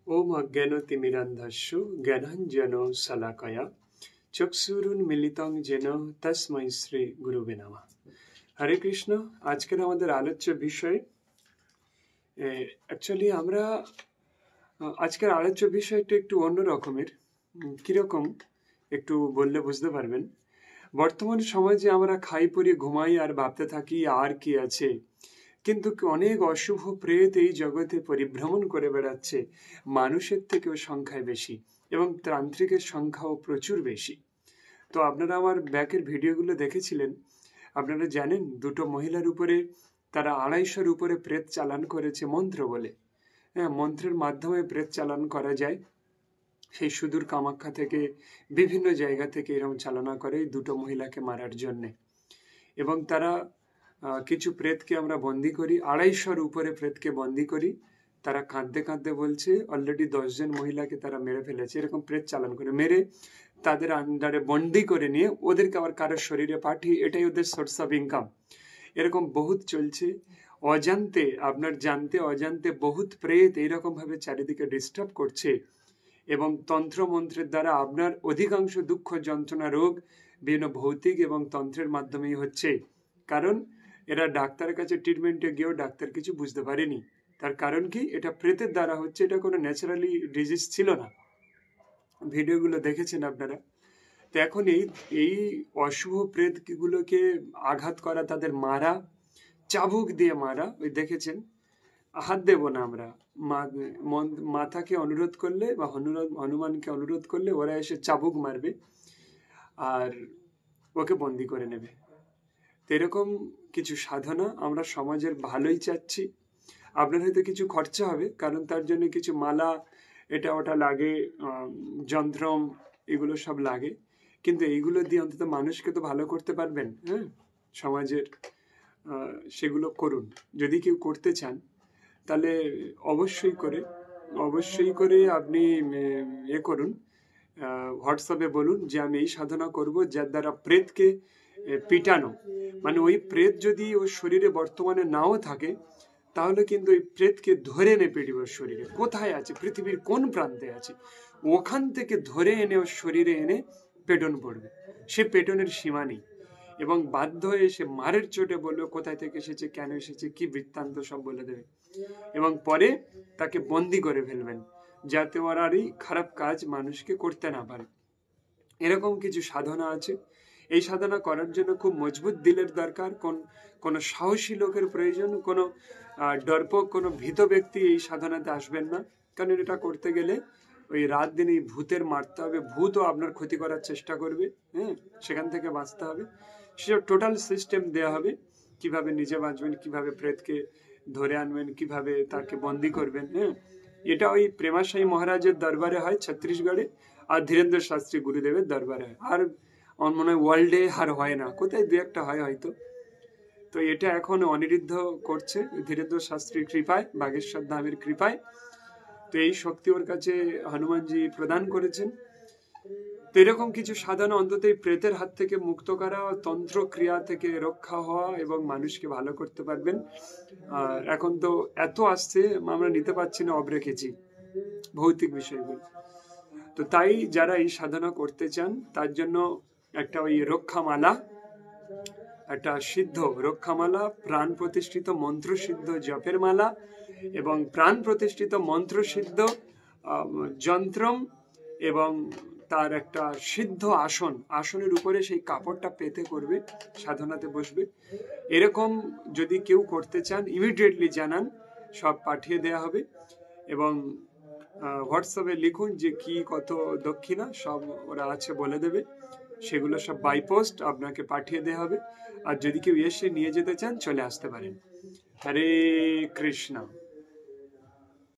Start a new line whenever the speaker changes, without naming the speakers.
ওম অজ্ঞানতিমিরান্ধস্যু জ্ঞানাঞ্জনো শলাকয়া চক্ষুরুন্মিলিতং যেন তস্मै শ্রী গুরুবে নমঃ। হরে কৃষ্ণ। আজকের আমাদের আলোচ্য বিষয় অ্যাকচুয়ালি আমরা আজকের আলোচ্য বিষয়টা একটু অন্য রকমের। কিরকম একটু বললে বুঝতে পারবেন। বর্তমান সমাজে আমরা খাই পরি ঘুমাই আর ভাবতে থাকি আর কি আছে, কিন্তু অনেক অশুভ প্রেত এই জগতে পরিভ্রমণ করে বেড়াচ্ছে। মানুষের থেকেও সংখ্যায় বেশি এবং তান্ত্রিকের সংখ্যাও প্রচুর বেশি। তো আপনারা আমার ব্যাকের ভিডিওগুলো দেখেছিলেন। আপনারা জানেন দুটো মহিলার উপরে তারা 250-এর উপরে প্রেত চালান করেছে মন্ত্র বলে। হ্যাঁ, মন্ত্রের মাধ্যমে প্রেত চালান করা যায়। সেই সুদূর কামাখ্যা থেকে বিভিন্ন জায়গা থেকে এরকম চালনা করে দুটো মহিলাকে মারার জন্যে। এবং তারা কিছু প্রেতকে আমরা বন্দি করি, 250-এর উপরে প্রেতকে বন্দি করি। তারা কাঁদতে কাঁদতে বলছে অলরেডি 10 জন মহিলাকে তারা মেরে ফেলেছে। এরকম প্রেত চালান করে মেরে তাদের আন্ডারে বন্দি করে নিয়ে ওদেরকে আবার কারোর শরীরে পাঠিয়ে, এটাই ওদের সোর্স অফ ইনকাম। এরকম বহুত চলছে। অজান্তে, আপনার জানতে অজান্তে বহুত প্রেত এইরকম ভাবে চারিদিকে ডিস্টার্ব করছে। এবং তন্ত্র মন্ত্রের দ্বারা আপনার অধিকাংশ দুঃখ যন্ত্রণা রোগ বিভিন্ন ভৌতিক এবং তন্ত্রের মাধ্যমেই হচ্ছে। কারণ এরা ডাক্তারের কাছে ট্রিটমেন্টে গিয়েও ডাক্তার কিছু বুঝতে পারেনি। তার কারণ কি? এটা প্রেতের দ্বারা হচ্ছে। এটা কোনো ন্যাচারালি ডিজিজ ছিল না। ভিডিওগুলো দেখেছেন আপনারা। তো এখন এই অশুভ প্রেতগুলোকে আঘাত করা, তাদের মারা, চাবুক দিয়ে মারা। ওই দেখেছেন, হাত দেব না আমরা, মাথাকে অনুরোধ করলে বা হনুমানকে অনুরোধ করলে ওরা এসে চাবুক মারবে আর ওকে বন্দি করে নেবে। তো এরকম কিছু সাধনা আমরা সমাজের ভালোই চাচ্ছি। আপনার হয়তো কিছু খরচা হবে, কারণ তার জন্য কিছু মালা এটা ওটা লাগে, যন্ত্রম এগুলো সব লাগে। কিন্তু এইগুলো দিয়ে অন্তত মানুষকে তো ভালো করতে পারবেন। হ্যাঁ, সমাজের সেগুলো করুন। যদি কেউ করতে চান তাহলে অবশ্যই করে আপনি করুন, হোয়াটসঅ্যাপে বলুন যে আমি এই সাধনা করব, যার দ্বারা প্রেতকে পিটানো, মানে ওই প্রেত যদি ওর শরীরে বর্তমানে নাও থাকে তাহলে কিন্তু ওই প্রেতকে ধরে এনে পিটিব। ওর শরীরে কোথায় আছে, পৃথিবীর কোন প্রান্তে আছে, ওখান থেকে ধরে এনে ওর শরীরে এনে পেটন পড়বে। সে পেটনের সীমা নেই। এবং বাধ্য হয়ে সে মারের চোটে বলবে কোথায় থেকে এসেছে, কেন এসেছে, কি বৃত্তান্ত সব বলে দেবে। এবং পরে তাকে বন্দি করে ফেলবেন, যাতে ওরা আর এই খারাপ কাজ মানুষকে করতে না পারে। এরকম কিছু সাধনা আছে। এই সাধনা করার জন্য খুব মজবুত দিলের দরকার। কোনো সাহসী লোকের প্রয়োজন। কোনো ডরপোক, কোনো ভীত ব্যক্তি এই সাধনাতে আসবেন না। কারণ এটা করতে গেলে ওই রাত দিন এই ভূতের মারতে হবে। ভূতও আপনার ক্ষতি করার চেষ্টা করবে। হ্যাঁ, সেখান থেকে বাঁচতে হবে। সেসব টোটাল সিস্টেম দেওয়া হবে, কিভাবে নিজে বাঁচবেন, কিভাবে প্রেতকে ধরে আনবেন, কিভাবে তাকে বন্দি করবেন। হ্যাঁ, এটা ওই প্রেমাশাহী মহারাজের দরবারে হয় ছত্তিশগড়ে, আর ধীরেন্দ্র শাস্ত্রী গুরুদেবের দরবারে হয়। আর আমার মনে হয় ওয়ার্ল্ডে আর হয় না, কোথায় দু একটা হয় হয়তো। তো এটা এখন অনিরুদ্ধ করছে ধীরেন্দ্র শাস্ত্রীর কৃপায়, বাগেশ্বর ধামের কৃপায়। তো এই শক্তি ওর কাছে হনুমানজি প্রদান করেছেন। তো এরকম কিছু সাধনা অন্তত এই প্রেতের হাত থেকে মুক্ত করা, তন্ত্র ক্রিয়া থেকে রক্ষা হওয়া এবং মানুষকে ভালো করতে পারবেন। আর এখন তো এত আসছে আমরা নিতে পারছি না, রেখেছি ভৌতিক বিষয়গুলো। তো তাই যারা এই সাধনা করতে চান তার জন্য একটা ওই রক্ষামালা, একটা সিদ্ধ রক্ষামালা, প্রাণ প্রতিষ্ঠিত মন্ত্র সিদ্ধ জপের মালা এবং প্রাণ প্রতিষ্ঠিত মন্ত্র সিদ্ধ যন্ত্রম এবং তার একটা সিদ্ধ আসনের উপরে সেই কাপড়টা পেতে করবে, সাধনাতে বসবে। এরকম যদি কেউ করতে চান ইমিডিয়েটলি জানান, সব পাঠিয়ে দেয়া হবে। এবং হোয়াটসঅ্যাপে লিখুন যে কি কত দক্ষিণা, সব ওরা আছে বলে দেবে। সেগুলো সব বাই পোস্ট আপনাকে পাঠিয়ে দেওয়া হবে। আর যদি কেউ এসে নিয়ে যেতে চান চলে আসতে পারেন। হরে কৃষ্ণ।